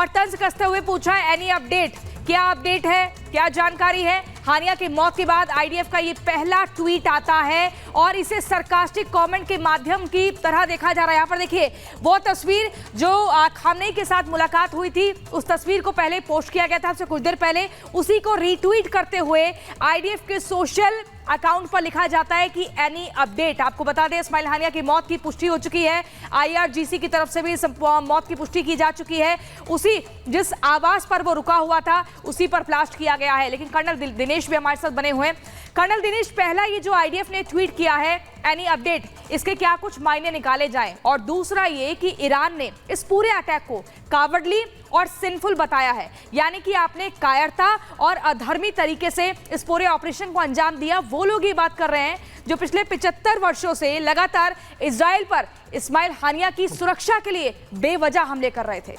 और तंज कसते हुए पूछा एनी अपडेट, क्या अपडेट है, क्या जानकारी है। हानिया की मौत के बाद आईडीएफ का ये पहला ट्वीट आता है और इसे सरकास्टिक कमेंट के माध्यम की तरह देखा जा रहा है। यहाँ पर देखिए वो तस्वीर जो खामनेई के साथ मुलाकात हुई थी, उस तस्वीर को पहले पोस्ट किया गया था आपसे कुछ देर पहले, उसी को रीट्वीट करते हुए आईडीएफ के सोशल अकाउंट पर लिखा जाता है कि एनी अपडेट। आपको बता दें इस्माइल हानिया की मौत की पुष्टि हो चुकी है, आईआरजीसी की तरफ से भी मौत की पुष्टि की जा चुकी है। उसी जिस आवास पर वो रुका हुआ था उसी पर ब्लास्ट किया गया है। लेकिन कर्नल दिनेश भी हमारे साथ बने हुए हैं। कर्नल दिनेश, पहला ये जो आईडीएफ ने ट्वीट किया है एनी अपडेट, इसके क्या कुछ मायने निकाले जाएं? और दूसरा ये कि ईरान ने इस पूरे अटैक को कावर्डली और सिंफुल बताया है, यानी कि आपने कायरता और अधर्मी तरीके से इस पूरे ऑपरेशन को अंजाम दिया। वो लोग ये बात कर रहे हैं जो पिछले 75 वर्षों से लगातार इजराइल पर इस्माइल हानिया की सुरक्षा के लिए बेवजह हमले कर रहे थे।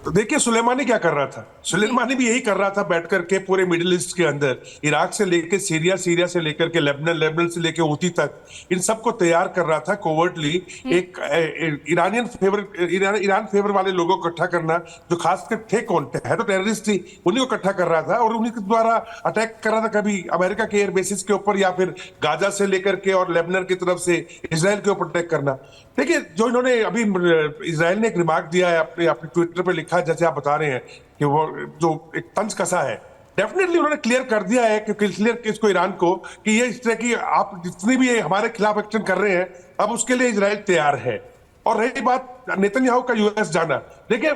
तो देखिए सुलेमानी क्या कर रहा था, सुलेमानी भी यही कर रहा था बैठ करके पूरे मिडिल ईस्ट के अंदर, इराक से लेकर सीरिया, सीरिया से लेकर के लेबनान, लेबनान से लेकर हूती तक, इन सबको तैयार कर रहा था कोवर्टली एक ईरान फेवर वाले लोगों को इकट्ठा करना, जो खासकर थे कौन है तो टेररिस्ट थी, उन्हीं को इकट्ठा कर रहा था और उन्हीं के द्वारा अटैक कर रहा था, कभी अमेरिका के एयर बेसिस के ऊपर या फिर गाजा से लेकर के और लेबनान की तरफ से इसराइल के ऊपर अटैक करना। देखिए जो इन्होंने अभी इसराइल ने एक रिमार्क दिया है अपने ट्विटर पे लिखा, जैसे आप बता रहे हैं कि वो जो एक तंज कसा है, डेफिनेटली उन्होंने क्लियर कर दिया है कि क्लियर इसको ईरान को कि ये इस तरह की आप जितनी भी हमारे खिलाफ एक्शन कर रहे हैं अब उसके लिए इजराइल तैयार है। और रही बात नेतन्याहू का यूएस जाना, देखिए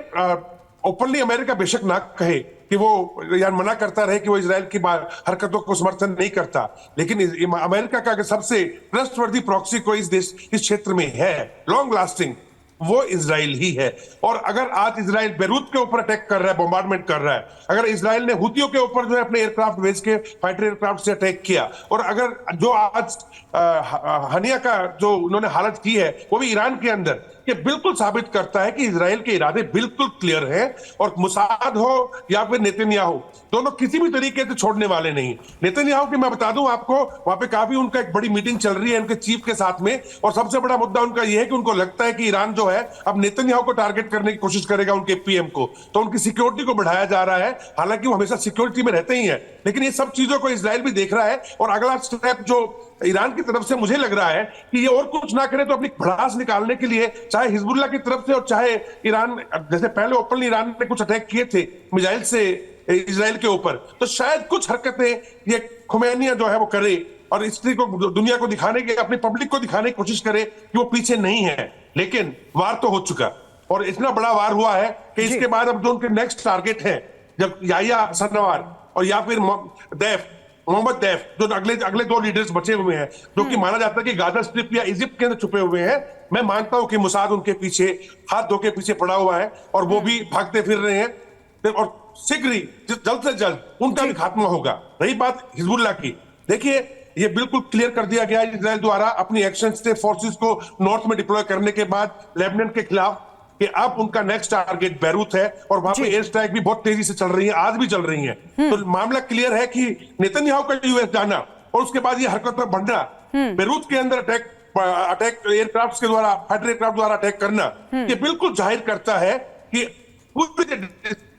ओपनली अमेरिका बेशक ना कहे कि वो यार मना करता रहे कि वो इजराइल की हरकतों को समर्थन नहीं करता, लेकिन अमेरिका का सबसे ट्रस्टवर्दी प्रॉक्सी कोई इस क्षेत्र में है लॉन्ग लास्टिंग, वो इजराइल ही है। और अगर आज इजराइल बेरूत के ऊपर अटैक कर रहा है, बॉम्बार्डमेंट कर रहा है, अगर इजराइल ने हुतियों के ऊपर जो है अपने एयरक्राफ्ट भेज के फाइटर एयरक्राफ्ट से अटैक किया, और अगर जो आज हानिया का जो उन्होंने हालत की है वो भी ईरान के अंदर, ये बिल्कुल साबित करता है कि इजराइल के इरादे बिल्कुल क्लियर हैं और मुसाद हो या फिर नेतन्याहू, दोनों किसी भी तरीके से छोड़ने वाले नहीं। नेतन्याहू की मैं बता दूं आपको, वहां पे काफी उनका एक बड़ी मीटिंग चल रही है उनके चीफ के साथ में, और सबसे बड़ा मुद्दा उनका यह है कि उनको लगता है कि ईरान जो है अब नेतन्याहू को टारगेट करने की कोशिश करेगा, उनके पीएम को, तो उनकी सिक्योरिटी को बढ़ाया जा रहा है। हालांकि वो हमेशा सिक्योरिटी में रहते ही हैं, लेकिन ये सब चीजों को इजराइल भी देख रहा है। और अगला स्टेप जो ईरान की तरफ से मुझे लग रहा है कि ये और कुछ ना करे तो अपनी भड़ास निकालने के लिए, चाहे हिजबुल्लाह की तरफ से और चाहे ईरान, जैसे पहले ओपनली ईरान ने कुछ अटैक किए थे मिसाइल से इजराइल के ऊपर, तो शायद कुछ हरकतें ये खुमैनिया जो है वो करे और स्थिति को दुनिया को दिखाने के, अपनी पब्लिक को दिखाने की कोशिश करे कि वो पीछे नहीं है। लेकिन वार तो हो चुका और इतना बड़ा वार हुआ है कि इसके बाद अब जो उनके नेक्स्ट टारगेट है, जब याहिया सनवार और या फिर मोहम्मद दैफ, जो अगले दो लीडर्स बचे हुए हैं, जो कि माना जाता है कि गाजा स्ट्रिप या इजिप्ट के अंदर छुपे हुए हैं, मैं मानता हूं कि मुसाद उनके पीछे हाथ धो के पीछे पड़ा हुआ है और वो भी भागते फिर रहे हैं और शीघ्र ही जल्द से जल्द उनका भी खात्मा होगा। रही बात हिजबुल्लाह की, देखिए ये बिल्कुल क्लियर कर दिया गया है इजराइल द्वारा अपनी एक्शन से फोर्सेस को नॉर्थ में डिप्लॉय करने के बाद लेबनान के खिलाफ कि अब उनका नेक्स्ट टारगेट बैरूत है और वहां पे एयर स्ट्राइक भी बहुत तेजी से चल रही है, आज भी चल रही है। तो मामला क्लियर है कि नेतन्याहू का यूएस जाना और उसके बाद ये हरकत में बढ़ना, बैरूत के अंदर अटैक एयरक्राफ्ट के द्वारा, फाइटर एयरक्राफ्ट द्वारा अटैक करना, ये बिल्कुल जाहिर करता है कि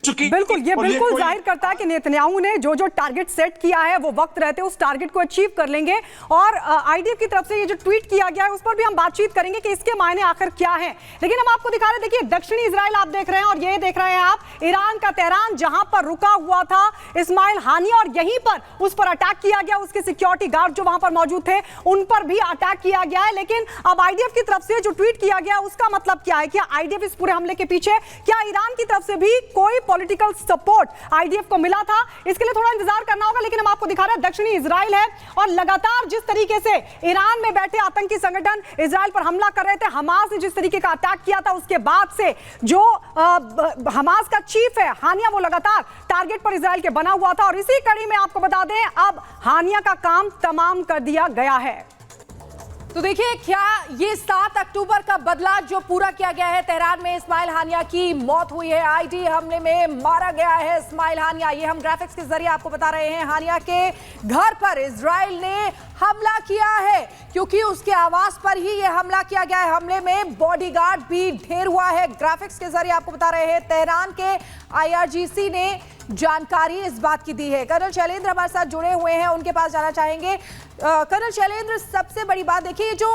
बिल्कुल, ये बिल्कुल जाहिर करता है कि नेतन्याहू ने जो जो टारगेट सेट किया है वो वक्त रहते उस टारगेट को अचीव कर लेंगे। और आईडीएफ की तरफ से ये जो ट्वीट किया गया है उस पर भी हम बातचीत करेंगे कि इसके मायने आखिर क्या हैं। लेकिन हम आपको दिखा रहे हैं, देखिए दक्षिणी इजराइल आप देख रहे हैं और ये देख रहे हैं आप ईरान का तेहरान, जहां पर रुका हुआ था इस्माइल हानिया और यहीं पर उस पर अटैक किया गया, उसके सिक्योरिटी गार्ड जो वहां पर मौजूद थे उन पर भी अटैक किया गया है। लेकिन अब आईडीएफ की तरफ से जो ट्वीट किया गया उसका मतलब क्या है? क्या आईडीएफ इस पूरे हमले के पीछे, क्या ईरान की तरफ से भी कोई पॉलिटिकल सपोर्ट आईडीएफ को मिला था? इसके लिए थोड़ा इंतजार करना होगा। लेकिन हम आपको दिखा रहे हैं दक्षिणी इजराइल है और लगातार जिस तरीके से ईरान में बैठे आतंकी संगठन इजराइल पर हमला कर रहे थे, हमास ने जिस तरीके का अटैक किया था, उसके बाद से जो हमास का चीफ है हानिया, वो लगातार टारगेट पर इजराइल के बना हुआ था। और इसी कड़ी में आपको बता दें अब हानिया का काम तमाम कर दिया गया है। तो देखिए, क्या ये 7 अक्टूबर का बदला जो पूरा किया गया है, तेहरान में इस्माइल हानिया की मौत हुई है, आईडी हमले में मारा गया है इस्माइल हानिया। ये हम ग्राफिक्स के जरिए आपको बता रहे हैं। हानिया के घर पर इजराइल ने हमला किया है, क्योंकि उसके आवास पर ही ये हमला किया गया है। हमले में बॉडीगार्ड भी ढेर हुआ है। ग्राफिक्स के जरिए आपको बता रहे हैं। तेहरान के IRGC ने जानकारी इस बात की दी है। कर्नल शैलेंद्र हमारे साथ जुड़े हुए हैं, उनके पास जाना चाहेंगे। कर्नल शैलेंद्र, सबसे बड़ी बात देखिए, जो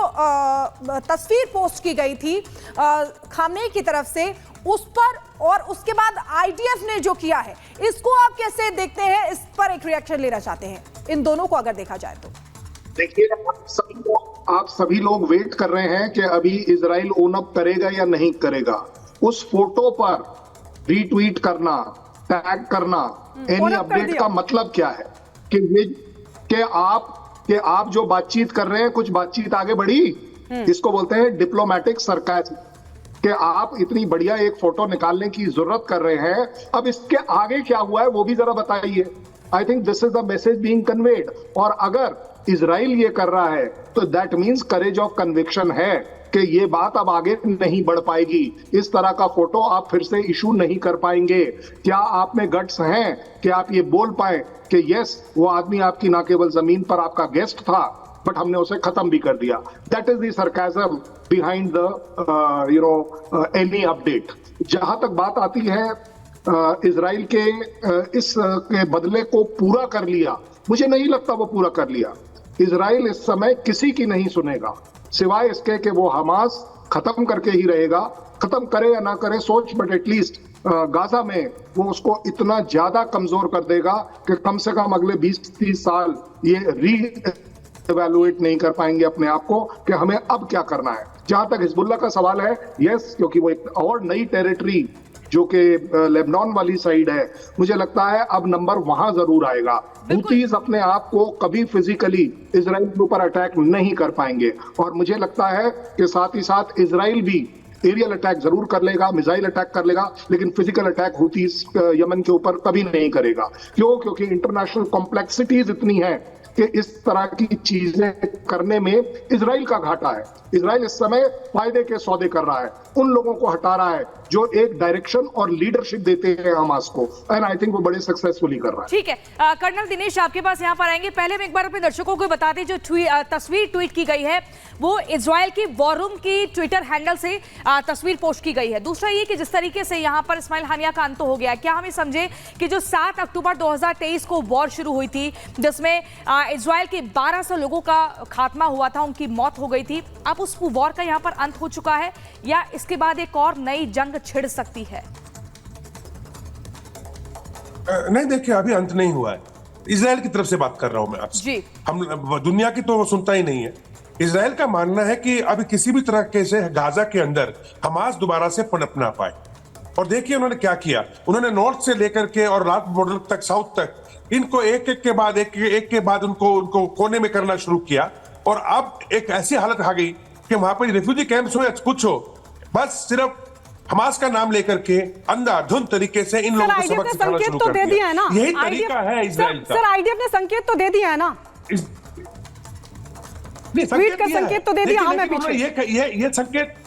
तस्वीर पोस्ट की गई थी खामनेई की तरफ से, उस पर और उसके बाद IDF ने जो किया है, इसको आप कैसे देखते हैं? इस पर एक रिएक्शन लेना चाहते हैं, इन दोनों को अगर देखा जाए तो। देखिए, आप सभी लोग वेट कर रहे हैं कि अभी इजराइल ओन अप करेगा या नहीं करेगा। उस फोटो पर रीट्वीट करना, टैग करना, एनी अपडेट का मतलब क्या है? कि आप जो बातचीत कर रहे हैं, कुछ बातचीत आगे बढ़ी, इसको बोलते हैं डिप्लोमेटिक सरकाज़म। कि आप इतनी बढ़िया एक फोटो निकालने की जरूरत कर रहे हैं, अब इसके आगे क्या हुआ है वो भी जरा बताइए। I think this is the message being conveyed. और अगर इजराइल ये कर रहा है तो that means courage of conviction है कि ये बात अब आगे नहीं बढ़ पाएगी। इस तरह का फोटो आप फिर से इशू नहीं कर पाएंगे। क्या आप में गट्स हैं कि आप ये बोल पाए कि यस, वो आदमी आपकी ना केवल जमीन पर आपका गेस्ट था, बट हमने उसे खत्म भी कर दिया। That is the sarcasm behind the any update. जहां तक बात आती है इजराइल के इस के बदले को पूरा कर लिया, मुझे नहीं लगता वो पूरा कर लिया। इजराइल इस समय किसी की नहीं सुनेगा, सिवाय इसके कि वो हमास खत्म करके ही रहेगा। खत्म करे या ना करे सोच, बट एटलीस्ट गाजा में वो उसको इतना ज्यादा कमजोर कर देगा कि कम से कम अगले 20-30 साल ये इवैल्यूएट नहीं कर पाएंगे अपने आप को कि हमें अब क्या करना है। जहां तक हिजबुल्लाह का सवाल है, यस, क्योंकि वो एक और नई टेरिटरी जो कि लेबनान वाली साइड है, मुझे लगता है अब नंबर वहां जरूर आएगा। हुतीज अपने आप को कभी फिजिकली इजराइल के ऊपर अटैक नहीं कर पाएंगे, और मुझे लगता है कि साथ ही साथ इजराइल भी एरियल अटैक जरूर कर लेगा, मिसाइल अटैक कर लेगा, लेकिन फिजिकल अटैक हुतीज यमन के ऊपर कभी नहीं करेगा। क्यों? क्योंकि इंटरनेशनल कॉम्प्लेक्सिटीज इतनी है कि इस तरह की चीजें करने में इजराइल का घाटा है। इजराइल इस समय फायदे के सौदे कर रहा है, उन लोगों को हटा रहा है जो एक डायरेक्शन और लीडरशिप देते हैं हमास को, एंड आई थिंक वो बड़े सक्सेसफुली कर रहा है। ठीक है, कर्नल दिनेश आपके पास यहाँ पर आएंगे। पहले मैं एक बार अपने दर्शकों को बता दें, जो तस्वीर ट्वीट की गई है वो इजराइल की वॉर रूम की ट्विटर हैंडल से तस्वीर पोस्ट की गई है। दूसरा ये कि जिस तरीके से यहाँ पर इस्माइल हानिया का अंत हो गया, क्या हम ये समझे कि जो 7 अक्टूबर 2023 को वॉर शुरू हुई थी, जिसमें इजराइल के 1200 लोगों का खात्मा हुआ था, उनकी मौत हो गई थी, अब उस वॉर का यहाँ पर अंत हो चुका है, या इसके बाद एक और नई जंग छिड़ सकती है? नहीं, देखिए, अभी अंत नहीं हुआ है। इजराइल की तरफ से बात कर रहा हूं मैं आपसे जी। हम दुनिया की तो वो सुनता ही नहीं है। इजराइल का मानना है कि अभी किसी भी तरह के से गाजा के अंदर हमास दोबारा से पनप ना पाए। और देखिए उन्होंने क्या किया, उन्होंने नॉर्थ से लेकर के और नॉर्थ बॉर्डर तक, साउथ तक, इनको एक के बाद उनको कोने में करना शुरू किया। और अब एक ऐसी हालत आ गई कि वहां पर रिफ्यूजी कैंप्स हो या कुछ हो, बस सिर्फ हमास का नाम लेकर के अंधाधुंध तरीके से इन लोगों को सबक सिखाना शुरू कर दिया है ना। यही तरीका है इजराइल का। सर, IDF ने संकेत तो दे दिया है ना, ट्वीट का संकेत तो दे दिया हमें पीछे। ये संकेत,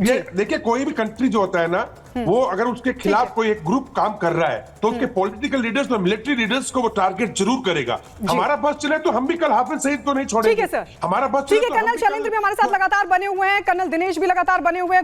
ये देखिए, कोई भी कंट्री जो होता है ना, वो अगर उसके खिलाफ कोई एक ग्रुप काम कर रहा है तो उसके पॉलिटिकल लीडर्स और मिलिट्री लीडर्स को वो टारगेट जरूर करेगा। हमारा बस चले तो हम भी कल हाफिज सईद को नहीं छोड़ेंगे। ठीक है सर, हमारा बस ठीक है। कर्नल शैलेंद्र भी हमारे साथ लगातार बने हुए हैं, कर्नल दिनेश भी लगातार बने हुए हैं।